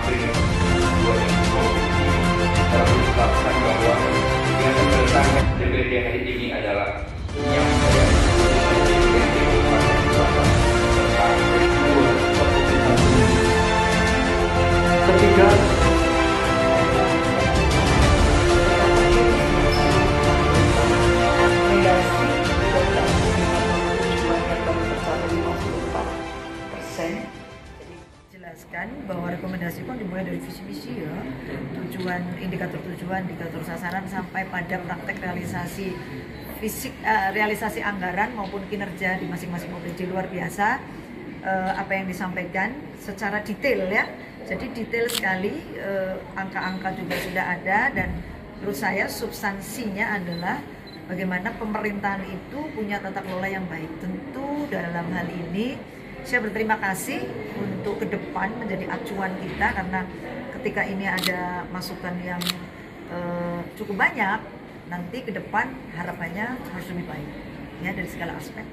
April 2020 telah ditetapkan bahwa yang tentang DPRD hari ini adalah yang menjadi DPRD Kabupaten Selatan serta peristiwa keputusan ketiga. Jelaskan bahwa rekomendasi pun dimulai dari visi misi ya, tujuan, indikator sasaran sampai pada praktek realisasi fisik, realisasi anggaran maupun kinerja di masing-masing OPJ luar biasa. Apa yang disampaikan secara detail ya, jadi detail sekali, angka-angka juga sudah ada, dan menurut saya substansinya adalah bagaimana pemerintahan itu punya tata kelola yang baik. Tentu dalam hal ini saya berterima kasih untuk ke depan menjadi acuan kita, karena ketika ini ada masukan yang cukup banyak, nanti ke depan harapannya harus lebih baik ya dari segala aspek.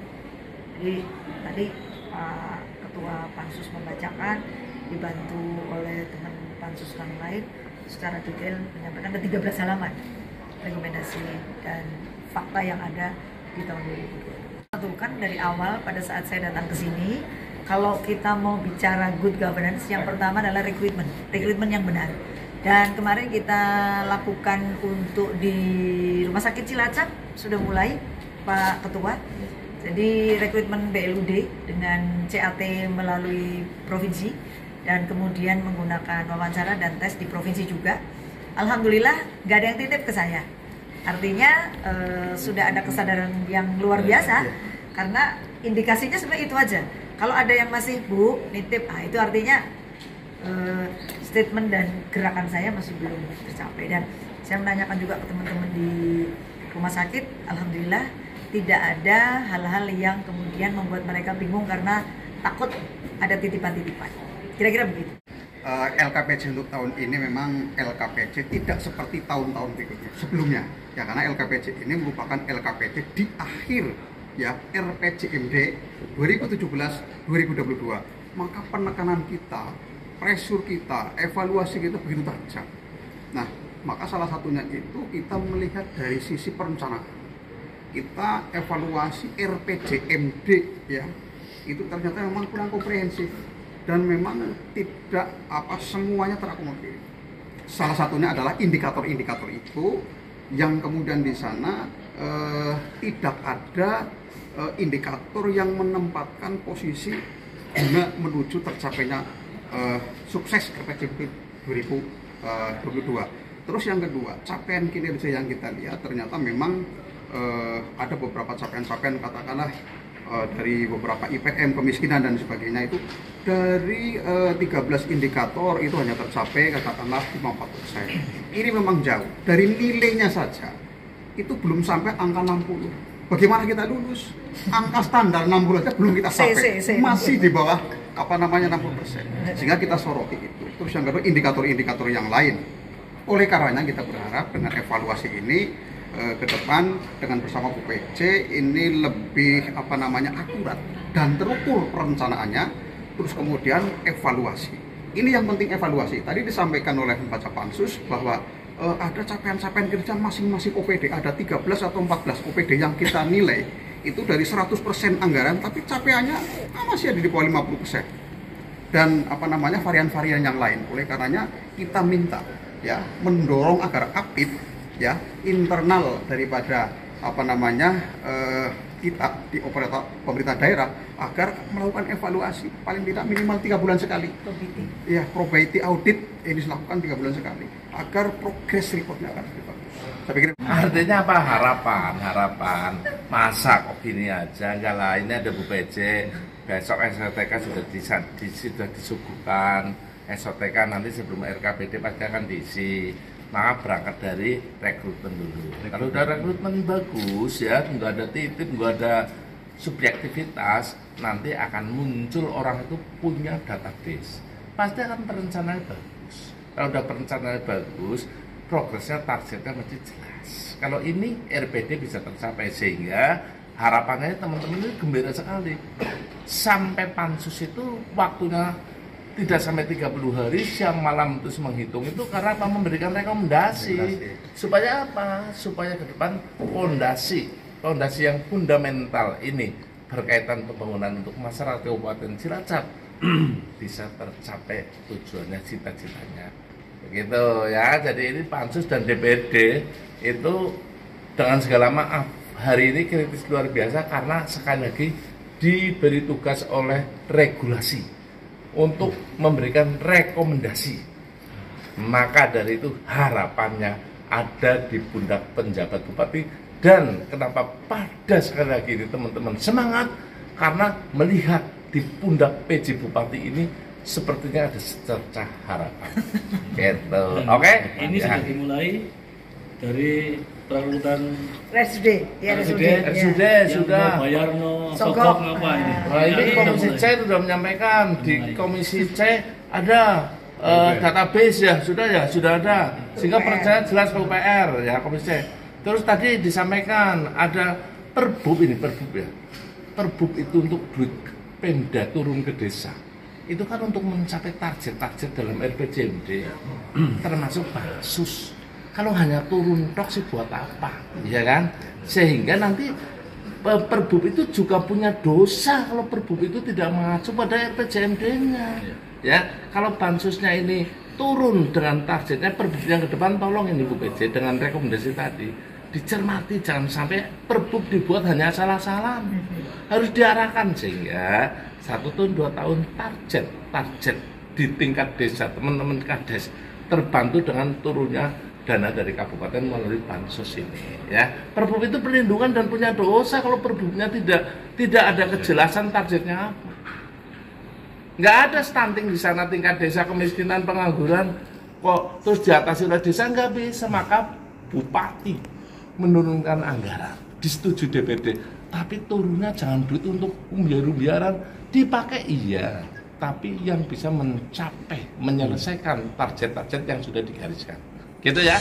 Jadi tadi Pak Ketua Pansus membacakan, dibantu oleh teman Pansus yang lain secara detail menyampaikan ada 13 halaman rekomendasi dan fakta yang ada di tahun 2020. Tentukan dari awal pada saat saya datang ke sini, kalau kita mau bicara good governance, yang pertama adalah rekrutmen yang benar. Dan kemarin kita lakukan untuk di Rumah Sakit Cilacap sudah mulai, Pak Ketua. Jadi rekrutmen BLUD dengan CAT melalui provinsi dan kemudian menggunakan wawancara dan tes di provinsi juga. Alhamdulillah nggak ada yang titip ke saya. Artinya sudah ada kesadaran yang luar biasa, karena indikasinya sebenarnya itu aja. Kalau ada yang masih Bu nitip, itu artinya statement dan gerakan saya masih belum tercapai. Dan saya menanyakan juga ke teman-teman di rumah sakit, alhamdulillah tidak ada hal-hal yang kemudian membuat mereka bingung karena takut ada titipan-titipan. Kira-kira begitu. LKPJ untuk tahun ini memang LKPJ tidak seperti tahun-tahun berikutnya sebelumnya ya, karena LKPJ ini merupakan LKPJ di akhir ya RPJMD 2017-2022, maka penekanan kita, pressure kita, evaluasi kita begitu tajam. Nah, maka salah satunya itu kita melihat dari sisi perencanaan. Kita evaluasi RPJMD ya, itu ternyata memang kurang komprehensif dan memang tidak semuanya terakomodir. Salah satunya adalah indikator-indikator itu yang kemudian di sana tidak ada indikator yang menempatkan posisi guna menuju tercapainya sukses RPJMD 2022. Terus yang kedua, capaian kinerja yang kita lihat ternyata memang ada beberapa capaian-capaian, katakanlah dari beberapa IPM, kemiskinan dan sebagainya, itu dari 13 indikator itu hanya tercapai katakanlah 54%. Ini memang jauh. Dari nilainya saja itu belum sampai angka 60. Bagaimana kita lulus? Angka standar 60 aja belum kita sampai. Masih di bawah 60%. Sehingga kita soroti itu. Terus yang kedua, indikator-indikator yang lain. Oleh karenanya kita berharap dengan evaluasi ini ke depan dengan bersama OPJ ini lebih akurat dan terukur perencanaannya, terus kemudian evaluasi. Ini yang penting, evaluasi. Tadi disampaikan oleh Baca Pansus bahwa ada capaian-capaian kerja masing-masing OPD, ada 13 atau 14 OPD yang kita nilai itu dari 100% anggaran, tapi capaiannya masih ada di bawah 50%. Dan varian-varian yang lain. Oleh karenanya kita minta ya mendorong agar aktif ya internal daripada kita di operator pemerintah daerah agar melakukan evaluasi paling tidak minimal 3 bulan sekali. Ya, probability audit ini dilakukan 3 bulan sekali agar progress reportnya akan lebih bagus. Saya pikir artinya apa? Harapan masa kok gini aja, enggak lah, ini ada Bu PJ, besok SOTK sudah disuguhkan, SOTK nanti sebelum RKPD pasti akan diisi. Maka berangkat dari rekrutmen dulu. Kalau udah rekrutmen bagus ya, nggak ada titip, nggak ada subjektivitas, nanti akan muncul orang itu punya database. Pasti akan perencanaan bagus. Kalau udah perencanaan bagus, progresnya, targetnya mesti jelas. Kalau ini RPD bisa tercapai, sehingga harapannya teman-teman ini gembira sekali. Sampai pansus itu waktunya tidak sampai 30 hari siang malam terus menghitung itu karena apa? Memberikan rekomendasi. Supaya apa? Supaya ke depan fondasi yang fundamental ini berkaitan pembangunan untuk masyarakat Kabupaten Cilacap bisa tercapai tujuannya, cita-citanya. Begitu ya. Jadi ini Pansus dan DPRD itu dengan segala maaf hari ini kritis luar biasa karena sekali lagi diberi tugas oleh regulasi untuk memberikan rekomendasi. Maka dari itu harapannya ada di pundak penjabat bupati. Dan kenapa pada sekali lagi ini teman-teman semangat, karena melihat di pundak PJ bupati ini sepertinya ada secercah harapan. Gitu. Oke? Ini sudah dimulai dari perekrutan RSUD, ya RSUD. RSUD sudah. Bayar no Sogok. sogok apa ini? Nah, ini Komisi C sudah menyampaikan di Komisi C ada database ya sudah ada sehingga percaya jelas ke UPR ya Komisi C. Terus tadi disampaikan ada perbub ya. Perbub itu untuk duit Pemda turun ke desa. Itu kan untuk mencapai target-target dalam RPJMD termasuk bansos. Kalau hanya turun tok sih buat apa, ya kan? Sehingga nanti perbub itu juga punya dosa kalau perbub itu tidak mengacu pada RPJMD-nya. Ya, kalau bansosnya ini turun dengan targetnya perbub yang ke depan tolong ini Bu PJ dengan rekomendasi tadi dicermati, jangan sampai perbub dibuat hanya salah-salah. Harus diarahkan sehingga 1 tahun 2 tahun target di tingkat desa teman-teman kades terbantu dengan turunnya dana dari kabupaten melalui bansos ini ya. Perbub itu perlindungan dan punya dosa kalau perbubnya tidak ada kejelasan targetnya apa. Nggak ada stunting di sana tingkat desa, kemiskinan, pengangguran kok terus diatasi oleh desa, nggak bisa. Maka bupati menurunkan anggaran disetujui DPD, tapi turunnya jangan duit untuk umbiar-umbiaran, dipakai iya, tapi yang bisa mencapai menyelesaikan target-target yang sudah digariskan. Gitu ya.